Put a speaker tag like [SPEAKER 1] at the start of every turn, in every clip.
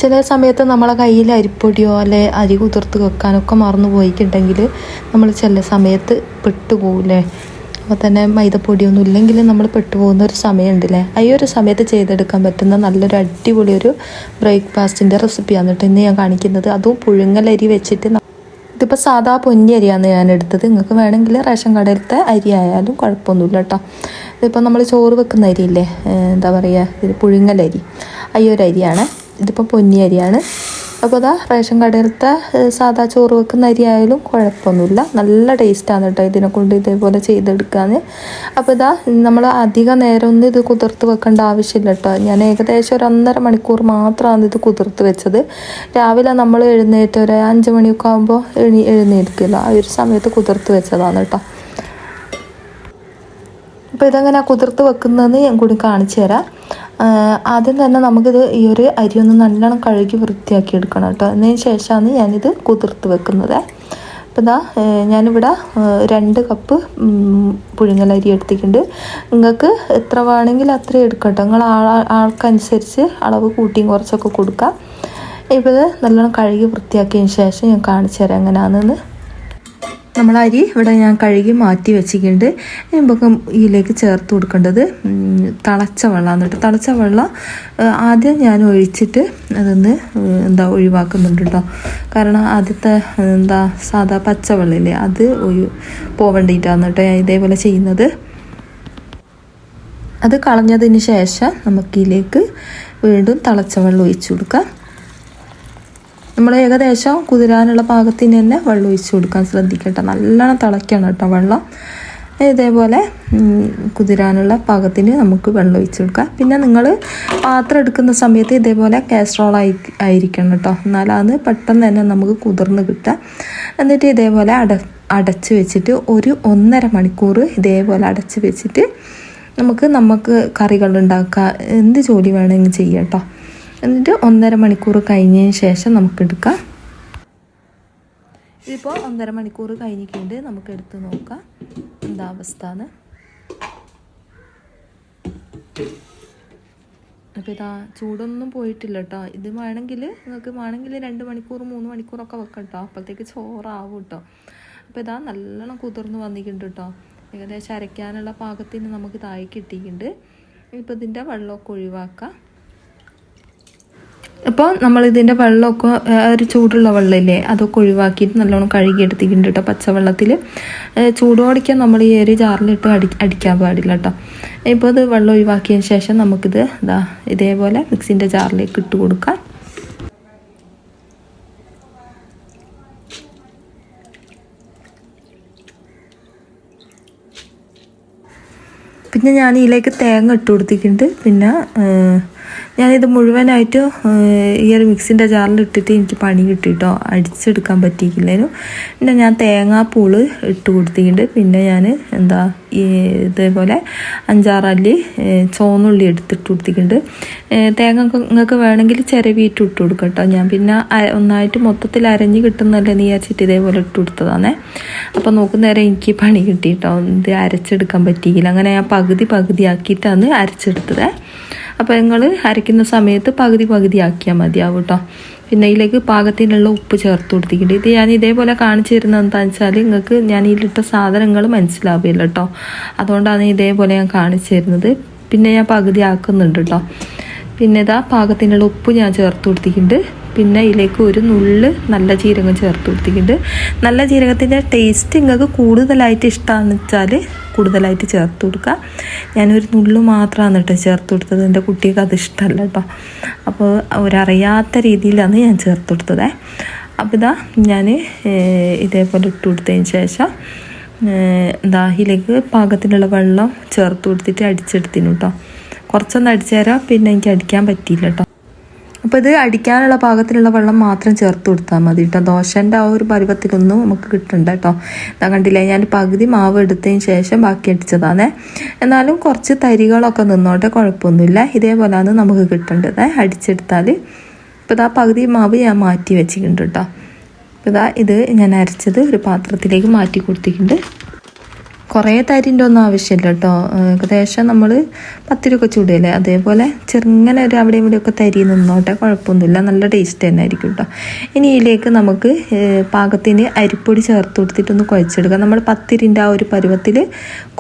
[SPEAKER 1] ചില സമയത്ത് നമ്മളെ കയ്യിൽ അരിപ്പൊടിയോ അല്ലെ അരി കുതിർത്ത് വെക്കാനൊക്കെ മറന്നു പോയിട്ടുണ്ടെങ്കിൽ നമ്മൾ ചില സമയത്ത് പെട്ടുപോകില്ലേ. അപ്പോൾ തന്നെ മൈദപ്പൊടിയൊന്നും ഇല്ലെങ്കിൽ നമ്മൾ പെട്ടുപോകുന്ന ഒരു സമയമുണ്ടല്ലേ. ഈ ഒരു സമയത്ത് ചെയ്തെടുക്കാൻ പറ്റുന്ന നല്ലൊരു അടിപൊളി ഒരു ബ്രേക്ക്ഫാസ്റ്റിൻ്റെ റെസിപ്പിയാണ് കേട്ടോ ഇന്ന് ഞാൻ കാണിക്കുന്നത്. അതും പുഴുങ്ങലരി വെച്ചിട്ട്. ഇതിപ്പോൾ സാധാ പൊന്നി അരിയാണ് ഞാൻ എടുത്തത്. നിങ്ങൾക്ക് വേണമെങ്കിൽ റേഷൻ കടയിലത്തെ അരി ആയാലും കുഴപ്പമൊന്നുമില്ല കേട്ടോ. ഇതിപ്പോൾ നമ്മൾ ചോറ് വെക്കുന്ന അരിയില്ലേ, എന്താ പറയുക, ഇത് പുഴുങ്ങലരി, ഒരു അരിയാണ്. ഇതിപ്പോൾ പൊന്നി അരിയാണ്. അപ്പോൾ അതാ റേഷൻ കടയിലത്തെ സാധാ ചോറ് വെക്കുന്ന അരി ആയാലും കുഴപ്പമൊന്നുമില്ല. നല്ല ടേസ്റ്റാണ് കേട്ടോ ഇതിനെ കൊണ്ട് ഇതേപോലെ ചെയ്തെടുക്കാൻ. അപ്പോൾ ഇതാ നമ്മൾ അധികം നേരമൊന്നും ഇത് കുതിർത്ത് വെക്കേണ്ട ആവശ്യമില്ല കേട്ടോ. ഞാൻ ഏകദേശം ഒരു 1.5 മണിക്കൂർ മാത്രമാണ് ഇത് കുതിർത്ത് വെച്ചത്. രാവിലെ നമ്മൾ എഴുന്നേറ്റ് ഒരു 5 മണിയൊക്കെ ആകുമ്പോൾ എഴുന്നേൽക്കില്ല, ആ ഒരു സമയത്ത് കുതിർത്ത് വെച്ചതാണ് കേട്ടോ. അപ്പോൾ ഇതെങ്ങനെ കുതിർത്ത് വെക്കുന്നതെന്ന് ഞാൻ കൂടി കാണിച്ചു തരാം. ആദ്യം തന്നെ നമുക്കിത് ഈ ഒരു അരി ഒന്ന് നല്ലോണം കഴുകി വൃത്തിയാക്കി എടുക്കണം കേട്ടോ. അതിന് ശേഷമാണ് ഞാനിത് കുതിർത്ത് വെക്കുന്നത്. അപ്പോൾ ഇതാ ഞാനിവിടെ 2 കപ്പ് പുഴുങ്ങലരി എടുത്തിട്ടുണ്ട്. നിങ്ങൾക്ക് എത്ര വേണമെങ്കിൽ അത്രയും എടുക്കട്ടോ. നിങ്ങൾ ആൾക്കനുസരിച്ച് അളവ് കൂട്ടിയും കുറച്ചൊക്കെ കൊടുക്കാം. ഇപ്പോൾ ഇത് നല്ലോണം കഴുകി വൃത്തിയാക്കിയതിന് ശേഷം ഞാൻ കാണിച്ചു തരാം എങ്ങനെയാണെന്ന്. നമ്മൾ അരി ഇവിടെ ഞാൻ കഴുകി മാറ്റി വെച്ചിട്ടുണ്ട്. നമുക്ക് ഇതിലേക്ക് ചേർത്ത് കൊടുക്കേണ്ടത് തിളച്ച വെള്ളമാണ് കേട്ടോ. തിളച്ച വെള്ളം ആദ്യം ഞാൻ ഒഴിച്ചിട്ട് അതൊന്ന് ഒഴിവാക്കുന്നുണ്ട് കേട്ടോ. കാരണം ആദ്യത്തെ സാധാ പച്ചവെള്ളമില്ലേ, അത് പോവേണ്ടിയിട്ടാണ് കേട്ടോ ഞാൻ ഇതേപോലെ ചെയ്യുന്നത്. അത് കളഞ്ഞതിന് ശേഷം നമുക്കിതിലേക്ക് വീണ്ടും തിളച്ച വെള്ളം ഒഴിച്ചു കൊടുക്കാം. നമ്മൾ ഏകദേശം കുതിരാനുള്ള പാകത്തിന് തന്നെ വെള്ളം ഒഴിച്ച് കൊടുക്കാൻ ശ്രദ്ധിക്കട്ടെ. നല്ലോണം തിളയ്ക്കണം കേട്ടോ വെള്ളം. ഇതേപോലെ കുതിരാനുള്ള പാകത്തിന് നമുക്ക് വെള്ളം ഒഴിച്ച് കൊടുക്കാം. പിന്നെ നിങ്ങൾ പാത്രം എടുക്കുന്ന സമയത്ത് ഇതേപോലെ കാസ്ട്രോൾ ആയിരിക്കണം കേട്ടോ. എന്നാലാണ് പെട്ടെന്ന് തന്നെ നമുക്ക് കുതിർന്ന് കിട്ടുക. എന്നിട്ട് ഇതേപോലെ അടച്ച് വെച്ചിട്ട് ഒരു 1.5 മണിക്കൂർ ഇതേപോലെ അടച്ച് വെച്ചിട്ട് നമുക്ക് കറികൾ ഉണ്ടാക്കുക, എന്ത് ജോലി വേണമെങ്കിൽ ചെയ്യാം കേട്ടോ. എന്നിട്ട് 1.5 മണിക്കൂർ കഴിഞ്ഞതിന് ശേഷം നമുക്കെടുക്കാം. ഇതിപ്പോൾ 1.5 മണിക്കൂർ കഴിഞ്ഞിട്ടുണ്ട്. നമുക്ക് എടുത്ത് നോക്കാം എന്താ അവസ്ഥ എന്ന്. അപ്പോൾ ഇതാ ചൂടൊന്നും പോയിട്ടില്ല കേട്ടോ. ഇത് നിങ്ങൾക്ക് വേണമെങ്കിൽ 2 മണിക്കൂർ 3 മണിക്കൂറൊക്കെ വെക്കാം കേട്ടോ. അപ്പോഴത്തേക്ക് ചോറാവും കേട്ടോ. അപ്പോൾ ഇതാ നല്ലോണം കുതിർന്ന് വന്നിട്ടുണ്ട് കേട്ടോ. ഏകദേശം അരയ്ക്കാനുള്ള പാകത്തിന് നമുക്ക് താഴെ കിട്ടിയിട്ടുണ്ട്. ഇപ്പോൾ ഇതിൻ്റെ വെള്ളമൊക്കെ ഒഴിവാക്കാം. അപ്പോൾ നമ്മളിതിൻ്റെ വെള്ളമൊക്കെ ഒരു ചൂടുള്ള വെള്ളമില്ലേ, അതൊക്കെ ഒഴിവാക്കിയിട്ട് നല്ലോണം കഴുകിയെടുത്തിട്ടുണ്ട് കേട്ടോ. പച്ചവെള്ളത്തിൽ ചൂടോടിക്കാൻ നമ്മൾ ഈ ഒരു ജാറിലിട്ട് അടിക്കാൻ പാടില്ല കേട്ടോ. ഇപ്പോൾ ഇത് വെള്ളം ഒഴിവാക്കിയതിന് ശേഷം നമുക്കിത് ഇതേപോലെ മിക്സിൻ്റെ ജാറിലേക്ക് ഇട്ട് കൊടുക്കാം. പിന്നെ ഞാൻ ഇതിലേക്ക് തേങ്ങ ഇട്ട് കൊടുത്തിട്ടുണ്ട്. പിന്നെ ഞാനിത് മുഴുവനായിട്ട് ഈ ഒരു മിക്സിൻ്റെ ജാറിൽ ഇട്ടിട്ട് എനിക്ക് പണി കിട്ടിയിട്ടോ, അടിച്ചെടുക്കാൻ പറ്റിയില്ലായിരുന്നു. പിന്നെ ഞാൻ തേങ്ങാപ്പൂള് ഇട്ട് കൊടുത്തിട്ടുണ്ട്. പിന്നെ ഞാൻ ഇതേപോലെ 5-6 അല്ലി ചുവന്നുള്ളി എടുത്തിട്ട് കൊടുത്തിട്ടുണ്ട്. തേങ്ങ നിങ്ങൾക്ക് വേണമെങ്കിൽ ചിരവിയിട്ട് ഇട്ട് കൊടുക്കാം കേട്ടോ. ഞാൻ പിന്നെ ഒന്നായിട്ട് മൊത്തത്തിൽ അരഞ്ഞ് കിട്ടുന്നല്ലേ എന്ന് വിചാരിച്ചിട്ട് ഇതേപോലെ ഇട്ട് കൊടുത്തതാണേ. അപ്പോൾ നോക്കുന്നേരം എനിക്ക് പണി കിട്ടിയിട്ടോ, ഇത് അരച്ചെടുക്കാൻ പറ്റിയില്ല. അങ്ങനെ ഞാൻ പകുതി ആക്കിയിട്ടാണ് അരച്ചെടുത്തത്. അപ്പോൾ നിങ്ങൾ അരയ്ക്കുന്ന സമയത്ത് പകുതി ആക്കിയാൽ മതിയാവും കേട്ടോ. പിന്നെ ഇതിലേക്ക് പാകത്തിനുള്ള ഉപ്പ് ചേർത്ത് കൊടുത്തിട്ടുണ്ട്. ഇത് ഞാൻ ഇതേപോലെ കാണിച്ചു തരുന്നത് എന്താണെന്ന് വെച്ചാൽ നിങ്ങൾക്ക് ഞാൻ ഇതിലിട്ട സാധനങ്ങൾ മനസ്സിലാവില്ല കേട്ടോ. അതുകൊണ്ടാണ് ഇതേപോലെ ഞാൻ കാണിച്ചു തരുന്നത്. പിന്നെ ഞാൻ പകുതി ആക്കുന്നുണ്ട് കേട്ടോ. പിന്നെ ഇതാ പാകത്തിനുള്ള ഉപ്പ് ഞാൻ ചേർത്ത് കൊടുത്തിട്ടുണ്ട്. പിന്നെ ഇതിലേക്ക് ഒരു നുള്ള് നല്ല ജീരകം ചേർത്ത് കൊടുത്തിട്ടുണ്ട്. നല്ല ജീരകത്തിൻ്റെ ടേസ്റ്റ് നിങ്ങൾക്ക് കൂടുതലായിട്ട് ഇഷ്ടമാണെന്ന് വെച്ചാൽ കൂടുതലായിട്ട് ചേർത്ത് കൊടുക്കുക. ഞാനൊരു നുള്ളു മാത്രമാണ് കേട്ടോ ചേർത്ത് കൊടുത്തത്. എൻ്റെ കുട്ടിക്ക് അത് ഇഷ്ടമല്ല കേട്ടോ. അപ്പോൾ അവരറിയാത്ത രീതിയിലാണ് ഞാൻ ചേർത്ത് കൊടുത്തത്. അപ്പോൾ ഇതാ ഞാൻ ഇതേപോലെ ഇട്ട് കൊടുത്തതിന് ശേഷം ഇതിലേക്ക് പാകത്തിനുള്ള വെള്ളം ചേർത്ത് കൊടുത്തിട്ട് അടിച്ചെടുത്തിനു കേട്ടോ. കുറച്ചൊന്ന് അടിച്ചു തരാം, പിന്നെ എനിക്ക് അടിക്കാൻ പറ്റിയില്ല കേട്ടോ. അപ്പോൾ ഇത് അടിക്കാനുള്ള പാകത്തിലുള്ള വെള്ളം മാത്രം ചേർത്ത് കൊടുത്താൽ മതി കേട്ടോ. ദോശൻ്റെ ആ ഒരു പരുവത്തിലൊന്നും നമുക്ക് കിട്ടണ്ട കേട്ടോ. കണ്ടില്ലേ, ഞാൻ പകുതി മാവ് എടുത്തതിന് ശേഷം ബാക്കി അടിച്ചതാണ്. എന്നാലും കുറച്ച് തരികളൊക്കെ നിന്നോട്ടെ, കുഴപ്പമൊന്നുമില്ല. ഇതേപോലെയാണ് നമുക്ക് കിട്ടേണ്ടത് അടിച്ചെടുത്താൽ. ഇപ്പോൾ ഇതാ പകുതി മാവ് ഞാൻ മാറ്റി വെച്ചിട്ടുണ്ട് കേട്ടോ. അപ്പോൾ ഇതാ ഇത് ഞാൻ അരച്ചത് ഒരു പാത്രത്തിലേക്ക് മാറ്റി കൊടുത്തിട്ടുണ്ട്. കുറേ തരിൻ്റെ ഒന്നും ആവശ്യമില്ല കേട്ടോ. ഏകദേശം നമ്മൾ പത്തിരിയൊക്കെ ചൂടില്ലേ അതേപോലെ ചെറുങ്ങനെ ഒരു അവിടെ ഇവിടെയൊക്കെ തരി നിന്നോട്ടെ, കുഴപ്പമൊന്നുമില്ല, നല്ല ടേസ്റ്റ് തന്നെ ആയിരിക്കും കേട്ടോ. ഇനി ഇതിലേക്ക് നമുക്ക് പാകത്തിന് അരിപ്പൊടി ചേർത്ത് കൊടുത്തിട്ടൊന്ന് കുഴച്ചെടുക്കാം. നമ്മൾ പത്തിരിൻ്റെ ആ ഒരു പരുവത്തിൽ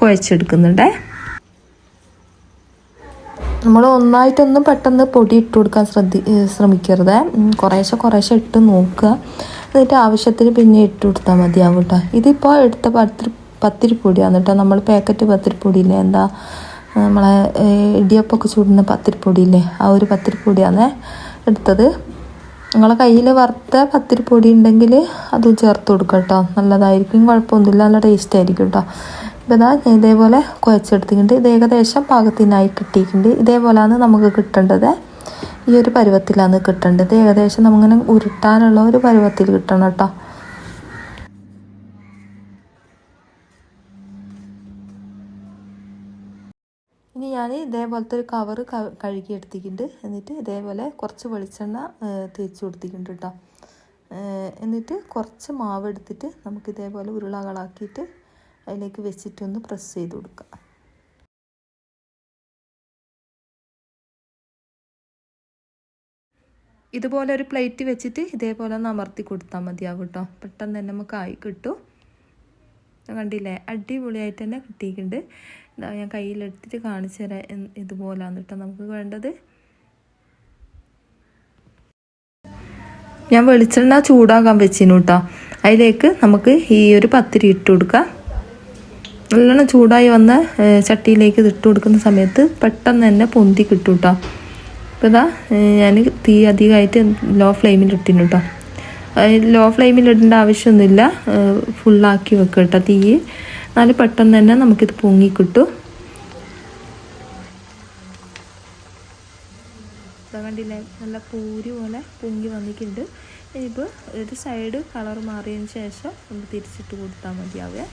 [SPEAKER 1] കുഴച്ചെടുക്കുന്നുണ്ടേ. നമ്മൾ ഒന്നായിട്ടൊന്നും പെട്ടെന്ന് പൊടി ഇട്ട് കൊടുക്കാൻ ശ്രമിക്കരുത്. കുറേശ്ശെ ഇട്ട് നോക്കുക, എന്നിട്ട് ആവശ്യത്തിന് പിന്നെ ഇട്ട് കൊടുത്താൽ മതിയാവും കേട്ടോ. ഇതിപ്പോൾ എടുത്ത പത്തിരിപ്പൊടിയാണ് കേട്ടോ. നമ്മൾ പാക്കറ്റ് പത്തിരിപ്പൊടിയില്ലേ, എന്താ നമ്മളെ ഇടിയപ്പമൊക്കെ ചൂടുന്ന പത്തിരിപ്പൊടിയില്ലേ, ആ ഒരു പത്തിരിപ്പൊടിയാണ് എടുത്തത്. നിങ്ങളെ കയ്യിൽ വറുത്ത പത്തിരിപ്പൊടി ഉണ്ടെങ്കിൽ അതും ചേർത്ത് കൊടുക്കുക കേട്ടോ, നല്ലതായിരിക്കും, കുഴപ്പമൊന്നുമില്ല, നല്ല ടേസ്റ്റ് ആയിരിക്കും കേട്ടോ. ഇപ്പോൾ ഇതാ ഇതേപോലെ കുഴച്ചെടുത്തിട്ടുണ്ട്. ഇത് ഏകദേശം പാകത്തിനായി കിട്ടിയിട്ടുണ്ട്. ഇതേപോലെയാണ് നമുക്ക് കിട്ടേണ്ടത്, ഈ ഒരു പരുവത്തിലാണ് കിട്ടേണ്ടത്. ഏകദേശം നമ്മളിങ്ങനെ ഉരുട്ടാനുള്ള ഒരു പരുവത്തിൽ കിട്ടണം കേട്ടോ. ഇനി ഞാൻ ഇതേപോലത്തെ ഒരു കവറ് കഴുകി എടുത്തിട്ടുണ്ട്. എന്നിട്ട് ഇതേപോലെ കുറച്ച് വെളിച്ചെണ്ണ തേച്ച് കൊടുത്തിട്ടുണ്ട് കേട്ടോ. എന്നിട്ട് കുറച്ച് മാവ് എടുത്തിട്ട് നമുക്ക് ഇതേപോലെ ഉരുളകളാക്കിയിട്ട് അതിലേക്ക് വെച്ചിട്ടൊന്ന് പ്രസ് ചെയ്ത് കൊടുക്കുക. ഇതുപോലെ ഒരു പ്ലേറ്റ് വെച്ചിട്ട് ഇതേപോലെ ഒന്ന് അമർത്തി കൊടുത്താൽ മതിയാവും കേട്ടോ. പെട്ടെന്ന് തന്നെ നമുക്ക് ആയി കിട്ടും. കണ്ടില്ലേ, അടിപൊളിയായിട്ട് തന്നെ കിട്ടിയിട്ടുണ്ട്. ഞാൻ കയ്യിലെടുത്തിട്ട് കാണിച്ചു തരാം. ഇതുപോലെയാണ് കേട്ടോ നമുക്ക് വേണ്ടത്. ഞാൻ വെളിച്ചെണ്ണ ചൂടാക്കാൻ വെച്ചിരുന്നു കേട്ടോ. അതിലേക്ക് നമുക്ക് ഈ ഒരു പത്തിരി ഇട്ട് കൊടുക്കാം. നല്ലോണം ചൂടായി വന്ന ചട്ടിയിലേക്ക് ഇത് ഇട്ട് കൊടുക്കുന്ന സമയത്ത് പെട്ടെന്ന് തന്നെ പൊന്തി കിട്ടും കേട്ടോ. അപ്പോൾ ഇതാ ഞാൻ തീ അധികമായിട്ട് ലോ ഫ്ലെയിമിൽ ഇട്ടിരുന്നു കേട്ടോ. ലോ ഫ്ലെയിമിൽ ഇടേണ്ട ആവശ്യമൊന്നുമില്ല, ഫുള്ളാക്കി വെക്കുക കേട്ടോ തീ. എന്നാലും പെട്ടെന്ന് തന്നെ നമുക്കിത് പൊങ്ങി കിട്ടും. കണ്ടില്ലേ, നല്ല പൂരി പോലെ പൊങ്ങി വന്നിട്ടുണ്ട്. ഇപ്പോൾ ഒരു സൈഡ് കളർ മാറിയതിന് ശേഷം നമുക്ക് തിരിച്ചിട്ട് കൊടുത്താൽ മതിയാവേ.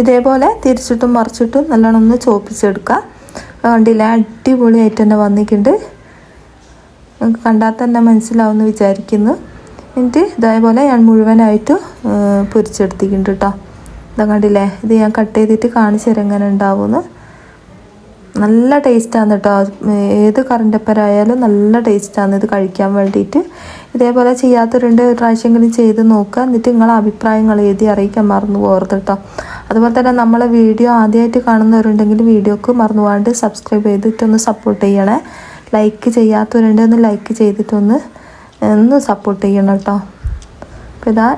[SPEAKER 1] ഇതേപോലെ തിരിച്ചിട്ടും മറിച്ചിട്ടും നല്ലോണം ഒന്ന് ചോപ്പിച്ചെടുക്കുക. കണ്ടില്ല, അടിപൊളിയായിട്ട് തന്നെ വന്നിട്ടുണ്ട്. നിങ്ങൾക്ക് കണ്ടാൽ തന്നെ മനസ്സിലാവുമെന്ന് വിചാരിക്കുന്നു. എന്നിട്ട് ഇതേപോലെ ഞാൻ മുഴുവനായിട്ട് പൊരിച്ചെടുത്തിട്ടുണ്ട് കേട്ടോ. ഇതാ കണ്ടില്ലേ, ഇത് ഞാൻ കട്ട് ചെയ്തിട്ട് കാണിച്ചു തരാം എങ്ങനെ ഉണ്ടാവുമെന്ന്. നല്ല ടേസ്റ്റാണ് കേട്ടോ. ഏത് കറിൻ്റെപ്പരായാലും നല്ല ടേസ്റ്റാണ് ഇത് കഴിക്കാൻ വേണ്ടിയിട്ട്. ഇതേപോലെ ചെയ്യാത്തവരുണ്ട്, ഒരു പ്രാവശ്യമെങ്കിലും ചെയ്ത് നോക്കുക. എന്നിട്ട് നിങ്ങളെ അഭിപ്രായങ്ങൾ എഴുതി അറിയിക്കാൻ മറന്നു പോകരുത് കേട്ടോ. അതുപോലെ തന്നെ നമ്മളെ വീഡിയോ ആദ്യമായിട്ട് കാണുന്നവരുണ്ടെങ്കിൽ വീഡിയോക്ക് മറന്നു പോകാണ്ട് സബ്സ്ക്രൈബ് ചെയ്തിട്ടൊന്ന് സപ്പോർട്ട് ചെയ്യണേ. ലൈക്ക് ചെയ്യാത്തവരുണ്ട്, ഒന്ന് ലൈക്ക് ചെയ്തിട്ടൊന്ന് സപ്പോർട്ട് ചെയ്യണം കേട്ടോ. അപ്പോൾ ഇതാ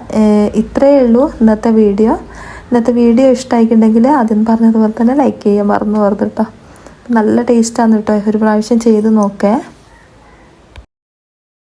[SPEAKER 1] ഇത്രയേ ഉള്ളൂ ഇന്നത്തെ വീഡിയോ. ഇന്നത്തെ വീഡിയോ ഇഷ്ടമായിട്ടുണ്ടെങ്കിൽ ആദ്യം പറഞ്ഞതുപോലെ തന്നെ ലൈക്ക് ചെയ്യാൻ മറന്നു പോകരുത് കേട്ടോ. നല്ല ടേസ്റ്റാണ് കേട്ടോ, ഒരു പ്രാവശ്യം ചെയ്ത് നോക്കേ.